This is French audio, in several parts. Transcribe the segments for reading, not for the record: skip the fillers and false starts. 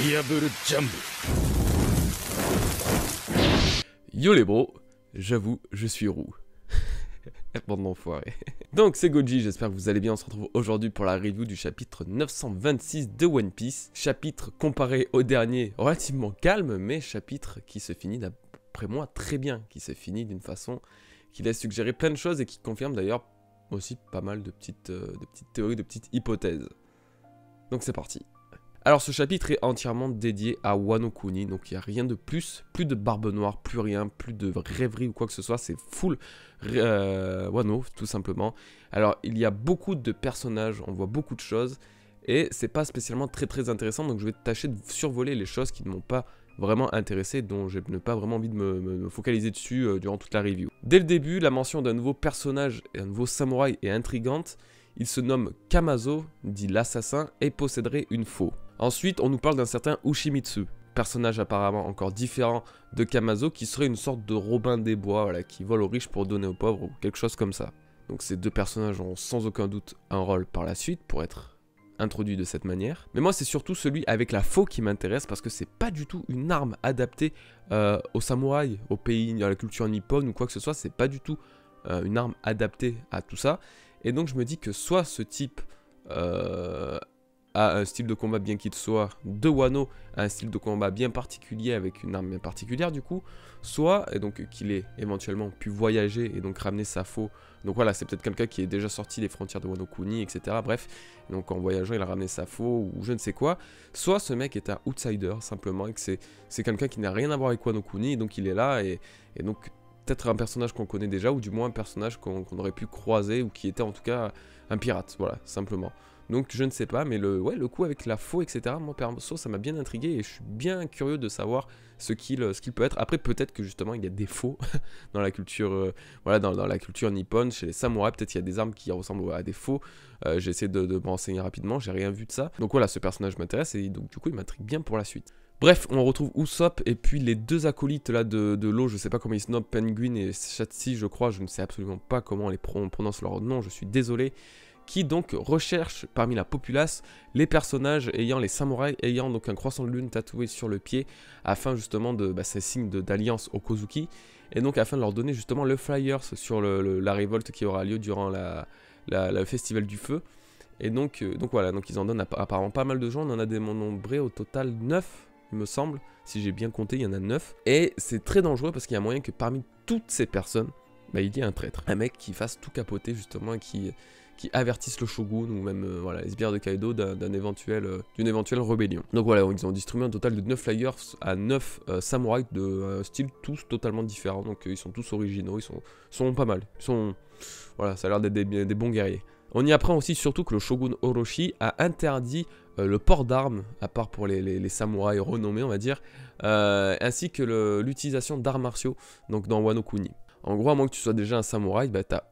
Diable Jump. Yo les bros, j'avoue, je suis roux. Bande d'enfoirés. Donc c'est Goji, j'espère que vous allez bien. On se retrouve aujourd'hui pour la review du chapitre 926 de One Piece. Chapitre comparé au dernier, relativement calme, mais chapitre qui se finit d'après moi très bien. Qui se finit d'une façon qui laisse suggérer plein de choses et qui confirme d'ailleurs aussi pas mal de petites théories, de petites hypothèses. Donc c'est parti. Alors ce chapitre est entièrement dédié à Wano Kuni, donc il n'y a rien de plus de barbe noire, plus rien, plus de rêverie ou quoi que ce soit, c'est full Wano tout simplement. Alors il y a beaucoup de personnages, on voit beaucoup de choses, et c'est pas spécialement très intéressant, donc je vais tâcher de survoler les choses qui ne m'ont pas vraiment intéressé, dont je n'ai pas vraiment envie de me focaliser dessus durant toute la review. Dès le début, la mention d'un nouveau personnage et un nouveau samouraï est intrigante. Il se nomme Kamazo, dit l'assassin, et posséderait une faux. Ensuite, on nous parle d'un certain Ushimitsu, personnage apparemment encore différent de Kamazo, qui serait une sorte de Robin des Bois, voilà, qui vole aux riches pour donner aux pauvres, ou quelque chose comme ça. Donc ces deux personnages ont sans aucun doute un rôle par la suite, pour être introduits de cette manière. Mais moi, c'est surtout celui avec la faux qui m'intéresse, parce que c'est pas du tout une arme adaptée aux samouraïs, au pays, à la culture nippone, ou quoi que ce soit, c'est pas du tout une arme adaptée à tout ça. Et donc je me dis que soit ce type a un style de combat bien qu'il soit de Wano, a un style de combat bien particulier avec une arme bien particulière du coup, soit et donc qu'il ait éventuellement pu voyager et donc ramener sa faux. Donc voilà, c'est peut-être quelqu'un qui est déjà sorti des frontières de Wano Kuni, etc. Bref, donc en voyageant il a ramené sa faux ou je ne sais quoi. Soit ce mec est un outsider simplement et que c'est quelqu'un qui n'a rien à voir avec Wano Kuni et donc il est là et donc peut-être un personnage qu'on connaît déjà, ou du moins un personnage qu'on aurait pu croiser, ou qui était en tout cas un pirate, voilà, simplement. Donc je ne sais pas, mais le coup avec la faux, etc., moi perso, ça m'a bien intrigué, et je suis bien curieux de savoir ce qu'il peut être. Après, peut-être que justement, il y a des faux dans la culture, voilà, dans la culture nippone, chez les samouraïs, peut-être qu'il y a des armes qui ressemblent à des faux. J'ai essayé de me renseigner rapidement, j'ai rien vu de ça. Donc voilà, ce personnage m'intéresse, et donc du coup, il m'intrigue bien pour la suite. Bref, on retrouve Usopp et puis les deux acolytes là de l'eau, je sais pas comment ils se nomment, Penguin et Shatsi je crois, je ne sais absolument pas comment on les prononce leur nom, je suis désolé, qui donc recherchent parmi la populace les personnages ayant, les samouraïs ayant donc un croissant de lune tatoué sur le pied, afin justement de, c'est signe d'alliance au Kozuki, et donc afin de leur donner justement le flyers sur la révolte qui aura lieu durant le festival du feu. Et donc voilà, donc ils en donnent apparemment pas mal de gens, on en a dénombré au total 9. Il me semble, si j'ai bien compté, il y en a 9. Et c'est très dangereux parce qu'il y a moyen que parmi toutes ces personnes, il y ait un traître. Un mec qui fasse tout capoter justement et qui avertisse le shogun ou même voilà, les sbires de Kaido d'une éventuelle rébellion. Donc voilà, ils ont distribué un total de 9 flyers à 9 samouraïs de style tous totalement différents. Donc ils sont tous originaux, ils sont pas mal. Voilà, ça a l'air d'être des bons guerriers. On y apprend aussi surtout que le shogun Orochi a interdit le port d'armes, à part pour les samouraïs renommés on va dire, ainsi que l'utilisation d'arts martiaux donc dans Wano Kuni. En gros, à moins que tu sois déjà un samouraï, t'as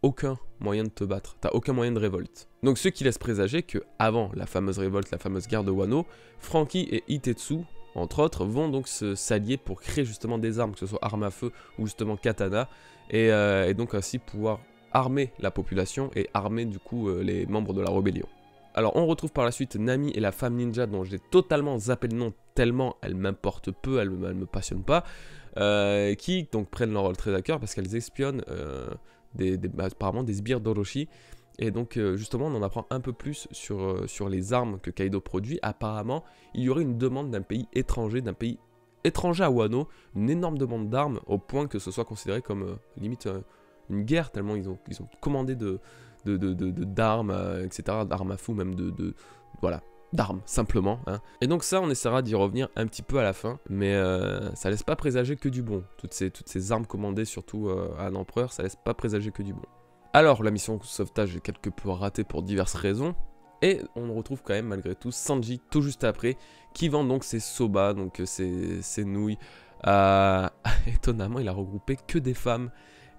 aucun moyen de te battre, t'as aucun moyen de révolte. Donc ce qui laisse présager que avant la fameuse révolte, la fameuse guerre de Wano, Franky et Itetsu, entre autres, vont donc s'allier pour créer justement des armes, que ce soit armes à feu ou justement katana, et donc ainsi pouvoir armer la population et armer du coup les membres de la rébellion. Alors on retrouve par la suite Nami et la femme ninja dont j'ai totalement zappé le nom tellement elle m'importe peu, elle me passionne pas, qui donc prennent leur rôle très à cœur parce qu'elles espionnent apparemment des sbires d'Orochi. Et donc justement on en apprend un peu plus sur les armes que Kaido produit. Apparemment il y aurait une demande d'un pays étranger à Wano, une énorme demande d'armes au point que ce soit considéré comme limite une guerre, tellement ils ont commandé d'armes, etc., d'armes à fou, même voilà, d'armes, simplement. Hein. Et donc ça, on essaiera d'y revenir un petit peu à la fin, mais ça laisse pas présager que du bon. Toutes ces armes commandées, surtout à l'empereur, ça laisse pas présager que du bon. Alors, la mission de sauvetage est quelque peu ratée pour diverses raisons, et on retrouve quand même, malgré tout, Sanji, tout juste après, qui vend donc ses soba, donc ses nouilles. Étonnamment, il a regroupé que des femmes.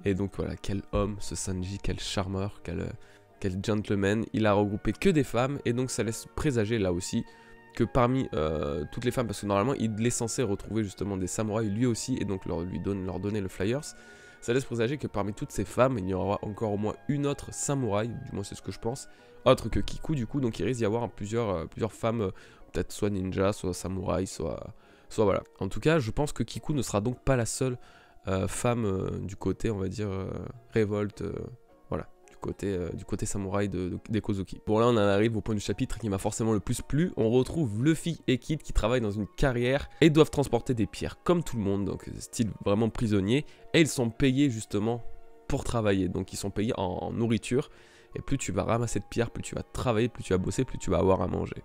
Et donc voilà, quel homme ce Sanji, quel charmeur, quel gentleman. Il a regroupé que des femmes et donc ça laisse présager là aussi que parmi toutes les femmes, parce que normalement il est censé retrouver justement des samouraïs lui aussi et donc leur donner le flyers. ça laisse présager que parmi toutes ces femmes, il y aura encore au moins une autre samouraï, du moins c'est ce que je pense, autre que Kiku du coup, donc il risque d'y avoir plusieurs femmes, peut-être soit ninja, soit samouraï, soit voilà. En tout cas, je pense que Kiku ne sera donc pas la seule femme du côté, on va dire, révolte, voilà, du côté samouraï des Kozuki. Bon là on en arrive au point du chapitre qui m'a forcément le plus plu. On retrouve Luffy et Kid qui travaillent dans une carrière et doivent transporter des pierres comme tout le monde, donc style vraiment prisonnier, et ils sont payés justement pour travailler, donc ils sont payés en nourriture, et plus tu vas ramasser de pierres, plus tu vas travailler, plus tu vas bosser, plus tu vas avoir à manger.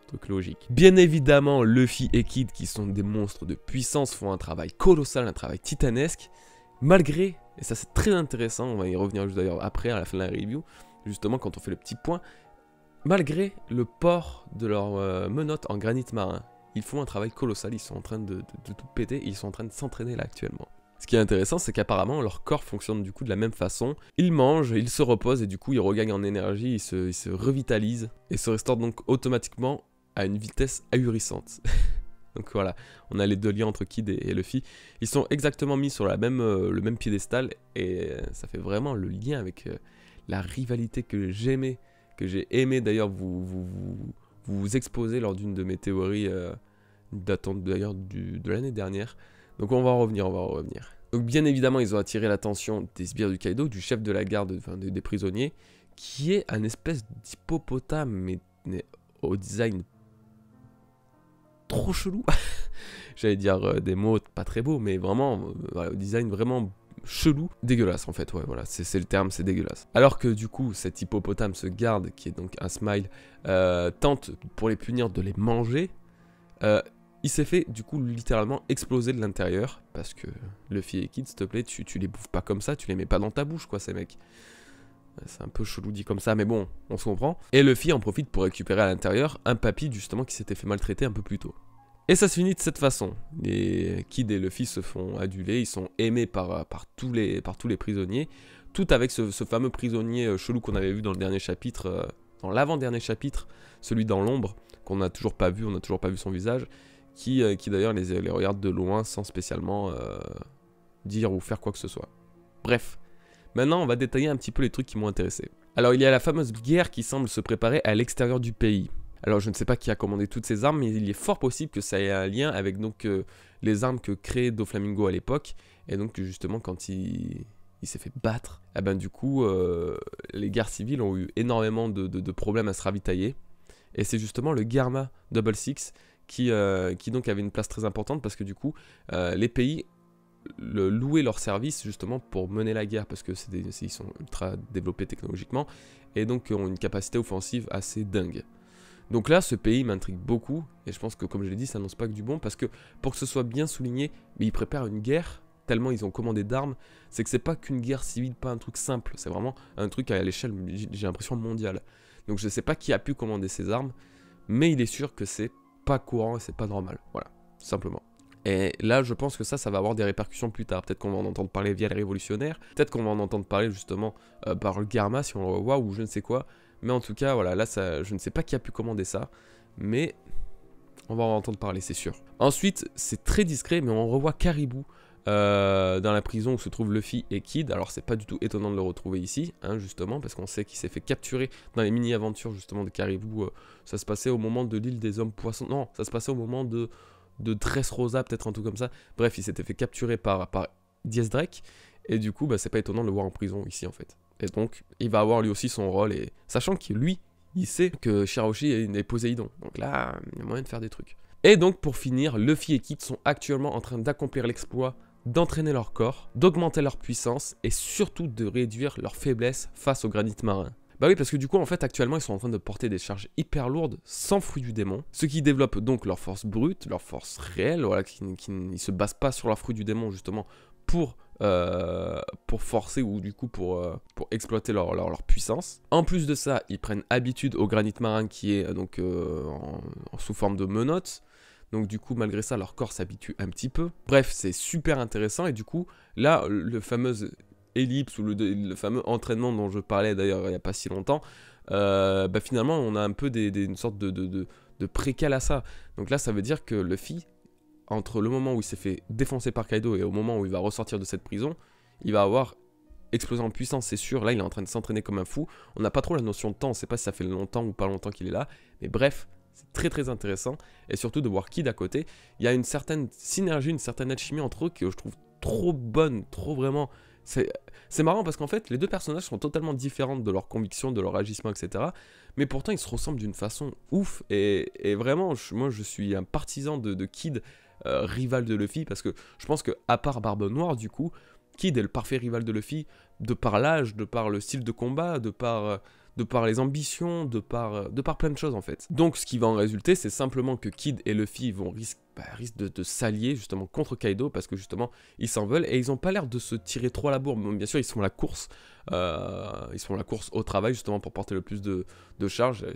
Truc logique. Bien évidemment, Luffy et Kid, qui sont des monstres de puissance, font un travail colossal, un travail titanesque, malgré, et ça c'est très intéressant, on va y revenir juste d'ailleurs après, à la fin de la review, justement quand on fait le petit point, malgré le port de leurs menottes en granit marin, ils font un travail colossal, ils sont en train de tout péter, et ils sont en train de s'entraîner là actuellement. Ce qui est intéressant, c'est qu'apparemment leur corps fonctionne du coup de la même façon. Ils mangent, ils se reposent et du coup ils regagnent en énergie, ils se revitalisent et se restaurent donc automatiquement à une vitesse ahurissante. Donc voilà, on a les deux liens entre Kid et Luffy. Ils sont exactement mis sur le même piédestal et ça fait vraiment le lien avec la rivalité que j'ai aimé d'ailleurs vous exposer lors d'une de mes théories datant d'ailleurs de l'année dernière. Donc on va en revenir, Donc bien évidemment, ils ont attiré l'attention des sbires du Kaido, du chef de la garde, enfin des prisonniers, qui est un espèce d'hippopotame, mais au design trop chelou. J'allais dire des mots pas très beaux, mais vraiment, voilà, au design vraiment chelou. Dégueulasse en fait, ouais, voilà, c'est le terme, c'est dégueulasse. Alors que du coup, cet hippopotame se garde, qui est donc un smile, tente pour les punir de les manger. Il s'est fait du coup littéralement exploser de l'intérieur parce que Luffy et Kid, s'il te plaît, tu les bouffes pas comme ça, tu les mets pas dans ta bouche quoi ces mecs. C'est un peu chelou dit comme ça mais bon, on se comprend. Et Luffy en profite pour récupérer à l'intérieur un papy justement qui s'était fait maltraiter un peu plus tôt. Et ça se finit de cette façon. Les Kid et Luffy se font aduler, ils sont aimés par tous les prisonniers. Tout avec ce fameux prisonnier chelou qu'on avait vu dans le dernier chapitre, dans l'avant-dernier chapitre, celui dans l'ombre, qu'on n'a toujours pas vu, on n'a toujours pas vu son visage. Qui d'ailleurs les regarde de loin sans spécialement dire ou faire quoi que ce soit. Bref, maintenant on va détailler un petit peu les trucs qui m'ont intéressé. Alors il y a la fameuse guerre qui semble se préparer à l'extérieur du pays. Alors je ne sais pas qui a commandé toutes ces armes, mais il est fort possible que ça ait un lien avec donc les armes que crée Doflamingo à l'époque. Et donc justement quand il s'est fait battre, eh ben, du coup les guerres civiles ont eu énormément de problèmes à se ravitailler. Et c'est justement le Garma Double Six qui donc avait une place très importante parce que du coup les pays louaient leurs services justement pour mener la guerre parce que ils sont ultra développés technologiquement et donc ont une capacité offensive assez dingue. Donc là ce pays m'intrigue beaucoup et je pense que comme je l'ai dit ça n'annonce pas que du bon parce que pour que ce soit bien souligné, mais ils préparent une guerre tellement ils ont commandé d'armes, c'est que c'est pas qu'une guerre civile, pas un truc simple, c'est vraiment un truc à l'échelle, j'ai l'impression, mondiale. Donc je sais pas qui a pu commander ces armes, mais il est sûr que c'est pas courant et c'est pas normal, voilà, tout simplement. Et là je pense que ça va avoir des répercussions plus tard, peut-être qu'on va en entendre parler via les révolutionnaires, peut-être qu'on va en entendre parler justement par le Garma si on le revoit ou je ne sais quoi, mais en tout cas voilà, là ça, je ne sais pas qui a pu commander ça, mais on va en entendre parler c'est sûr. Ensuite c'est très discret mais on revoit Caribou dans la prison où se trouvent Luffy et Kid. Alors c'est pas du tout étonnant de le retrouver ici, hein, justement, parce qu'on sait qu'il s'est fait capturer dans les mini-aventures justement de Caribou. Ça se passait au moment de l'île des hommes poissons. Non, ça se passait au moment de Dressrosa, peut-être un truc comme ça. Bref, il s'était fait capturer par Diaz Drake. Et du coup, bah, c'est pas étonnant de le voir en prison ici en fait. Et donc, il va avoir lui aussi son rôle. Et sachant que lui, il sait que Shirahoshi est Poséidon. Donc là, il y a moyen de faire des trucs. Et donc, pour finir, Luffy et Kid sont actuellement en train d'accomplir l'exploit d'entraîner leur corps, d'augmenter leur puissance et surtout de réduire leur faiblesse face au granit marin. Bah oui, parce que du coup, en fait, actuellement, ils sont en train de porter des charges hyper lourdes sans fruit du démon, ce qui développe donc leur force brute, leur force réelle, voilà, qui ne se base pas sur leur fruit du démon, justement, pour forcer ou du coup pour exploiter leur puissance. En plus de ça, ils prennent habitude au granit marin qui est donc sous forme de menottes. Donc du coup, malgré ça, leur corps s'habitue un petit peu. Bref, c'est super intéressant. Et du coup, là, le fameux ellipse ou le fameux entraînement dont je parlais d'ailleurs il n'y a pas si longtemps, bah, finalement, on a un peu une sorte de préquel à ça. Donc là, ça veut dire que Luffy, entre le moment où il s'est fait défoncer par Kaido et au moment où il va ressortir de cette prison, il va avoir explosé en puissance, c'est sûr. Là, il est en train de s'entraîner comme un fou. On n'a pas trop la notion de temps, on ne sait pas si ça fait longtemps ou pas longtemps qu'il est là. Mais bref, c'est très très intéressant. Et surtout de voir Kid à côté. Il y a une certaine synergie, une certaine alchimie entre eux que je trouve trop bonne, trop vraiment... C'est marrant parce qu'en fait, les deux personnages sont totalement différents de leurs convictions, de leur agissement, etc. Mais pourtant, ils se ressemblent d'une façon ouf. Et vraiment, moi, je suis un partisan de Kid, rival de Luffy, parce que je pense que à part Barbe Noire, du coup, Kid est le parfait rival de Luffy, de par l'âge, de par le style de combat, de par les ambitions, de par plein de choses en fait. Donc ce qui va en résulter, c'est simplement que Kid et Luffy risquent de s'allier justement contre Kaido, parce que justement ils s'en veulent et ils n'ont pas l'air de se tirer trop à la bourre. Bon, bien sûr ils font la course au travail justement pour porter le plus de charge,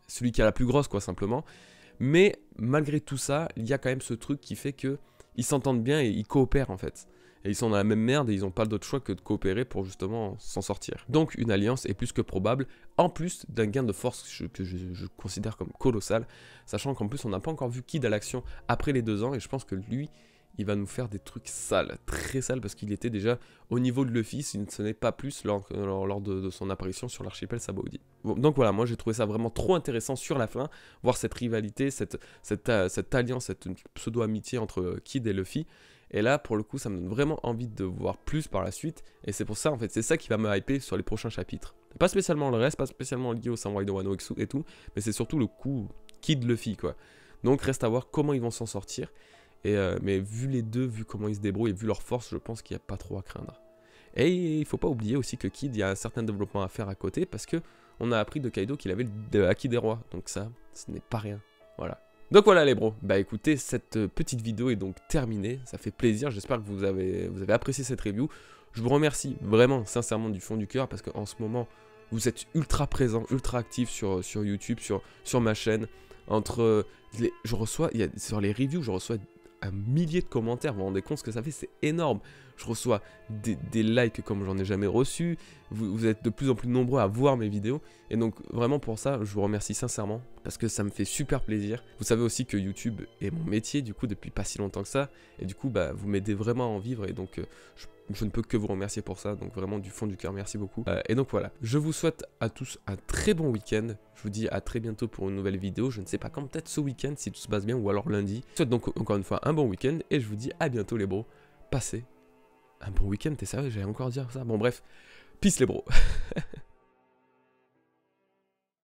celui qui a la plus grosse quoi simplement. Mais malgré tout ça, il y a quand même ce truc qui fait que ils s'entendent bien et ils coopèrent en fait. Et ils sont dans la même merde et ils n'ont pas d'autre choix que de coopérer pour justement s'en sortir. Donc une alliance est plus que probable, en plus d'un gain de force que je considère comme colossal, sachant qu'en plus on n'a pas encore vu Kid à l'action après les 2 ans, et je pense que lui, il va nous faire des trucs sales, très sales, parce qu'il était déjà au niveau de Luffy, si ce n'est pas plus lors de son apparition sur l'archipel Sabaody. Bon, donc voilà, moi j'ai trouvé ça vraiment trop intéressant sur la fin, voir cette rivalité, cette alliance, cette pseudo-amitié entre Kid et Luffy. Et là, pour le coup, ça me donne vraiment envie de voir plus par la suite. Et c'est pour ça, en fait, c'est ça qui va me hyper sur les prochains chapitres. Pas spécialement le reste, pas spécialement lié au Samurai de Wano et tout, mais c'est surtout le coup Kid Luffy, quoi. Donc, reste à voir comment ils vont s'en sortir. Mais vu les deux, vu comment ils se débrouillent et vu leur force, je pense qu'il n'y a pas trop à craindre. Et il faut pas oublier aussi que Kid, il y a un certain développement à faire à côté, parce que on a appris de Kaido qu'il avait le Haki des rois. Donc ça, ce n'est pas rien. Voilà. Donc voilà les bros, bah écoutez, cette petite vidéo est donc terminée, ça fait plaisir, j'espère que vous avez apprécié cette review. Je vous remercie vraiment, sincèrement, du fond du cœur, parce qu'en ce moment, vous êtes ultra présent, ultra actif sur YouTube, sur ma chaîne. Sur les reviews, je reçois un millier de commentaires, vous vous rendez compte ce que ça fait, c'est énorme. Je reçois des likes comme j'en ai jamais reçu, vous êtes de plus en plus nombreux à voir mes vidéos, et donc vraiment pour ça, je vous remercie sincèrement, parce que ça me fait super plaisir. Vous savez aussi que YouTube est mon métier, du coup, depuis pas si longtemps que ça, et du coup, bah, vous m'aidez vraiment à en vivre, et donc je ne peux que vous remercier pour ça, donc vraiment du fond du cœur, merci beaucoup. Et donc voilà, je vous souhaite à tous un très bon week-end, je vous dis à très bientôt pour une nouvelle vidéo, je ne sais pas quand, peut-être ce week-end si tout se passe bien, ou alors lundi. Je vous souhaite donc encore une fois un bon week-end, et je vous dis à bientôt les bros, passez un bon week-end, t'es sérieux, j'allais encore dire ça, bon bref, peace les bros.